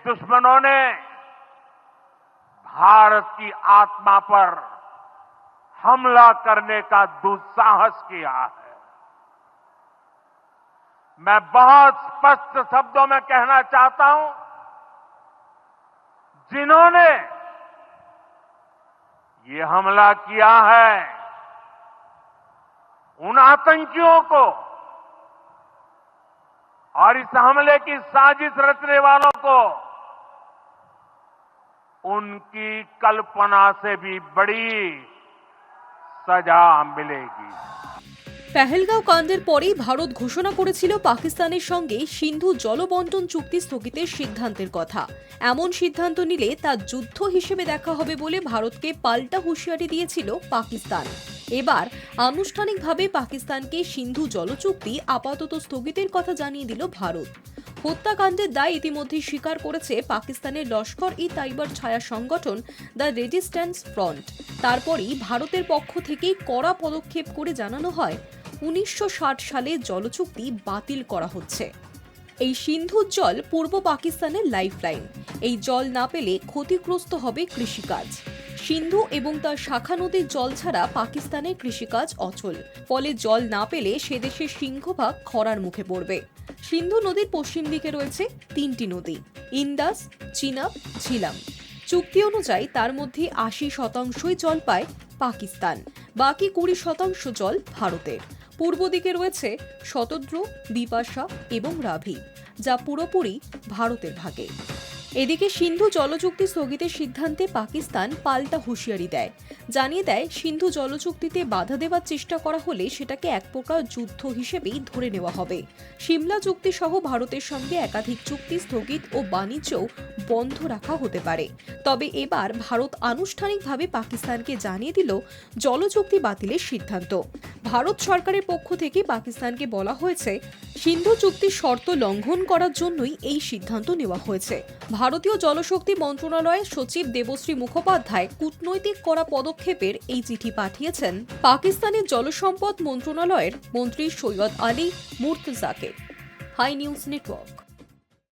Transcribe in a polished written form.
दुश्मनों ने भारत की आत्मा पर हमला करने का दुस्साहस किया है। मैं बहुत स्पष्ट शब्दों में कहना चाहता हूं, जिन्होंने ये हमला किया है, उन आतंकियों को और इस हमले की साजिश रचने वालों को उनकी कल्पना से भी बड़ी सजा मिलेगी। পেহেলগাঁও কাণ্ডের পরেই ভারত ঘোষণা করেছিল পাকিস্তানের সঙ্গে সিন্ধু জলবন্টন চুক্তি স্থগিতের সিদ্ধান্তের কথা। এমন সিদ্ধান্ত নিলে তা যুদ্ধ হিসেবে দেখা হবে বলে ভারতকে পাল্টা হুঁশিয়ারি দিয়েছিল পাকিস্তান। এবার আনুষ্ঠানিকভাবে পাকিস্তানকে সিন্ধু জল চুক্তি আপাতত স্থগিতের কথা জানিয়ে দিল ভারত। হত্যাকাণ্ডের দায় ইতিমধ্যেই স্বীকার করেছে পাকিস্তানের লস্কর-ই-তাইবার ছায়া সংগঠন দ্য রেজিস্ট্যান্স ফ্রন্ট। তারপরই ভারতের পক্ষ থেকেই কড়া পদক্ষেপ করে জানানো হয় 1960 সালে জলচুক্তি বাতিল করা হচ্ছে। এই সিন্ধুর জল পূর্ব পাকিস্তানের লাইফলাইন। এই জল না পেলে ক্ষতিগ্রস্ত হবে কৃষিকাজ। সিন্ধু এবং তার শাখা নদীর জল ছাড়া পাকিস্তানের কৃষিকাজ অচল। ফলে জল না পেলে সে দেশের সিংহভাগ খরার মুখে পড়বে। সিন্ধু নদীর পশ্চিম দিকে রয়েছে 3টি নদী, ইন্দাস, চিনাব, ঝিলাম। চুক্তি অনুযায়ী তার মধ্যে 80% জল পায় পাকিস্তান, বাকি 20% জল ভারতের। পূর্ব দিকে রয়েছে শতদ্রু, বিপাশা এবং রাভি, যা পুরোপুরি ভারতের ভাগে। এদিকে সিন্ধু জলচুক্তি স্থগিতের সিদ্ধান্তে পাকিস্তান পাল্টা হুঁশিয়ারি দেয়, জানিয়ে দেয় সিন্ধু জলচুক্তিতে বাধা দেওয়ার চেষ্টা করা হলে সেটাকে এক প্রকার যুদ্ধ হিসেবেই ধরে নেওয়া হবে। সিমলা চুক্তি সহ ভারতের সঙ্গে একাধিক চুক্তি স্থগিত ও বাণিজ্যও বন্ধ রাখা হতে পারে। তবে এবার ভারত আনুষ্ঠানিকভাবে পাকিস্তানকে জানিয়ে দিল জলচুক্তি বাতিলের সিদ্ধান্ত। ভারত সরকারের পক্ষ থেকে পাকিস্তানকে বলা হয়েছে, সিন্ধু চুক্তির শর্ত লঙ্ঘন করার জন্যই এই সিদ্ধান্ত নেওয়া হয়েছে। ভারতীয় জলশক্তি মন্ত্রণালয়ের সচিব দেবশ্রী মুখোপাধ্যায় কূটনৈতিক করা পদক্ষেপের এই চিঠি পাঠিয়েছেন পাকিস্তানের জলসম্পদ মন্ত্রণালয়ের মন্ত্রী সৈয়দ আলী মুর্তজাকে। Hi News network.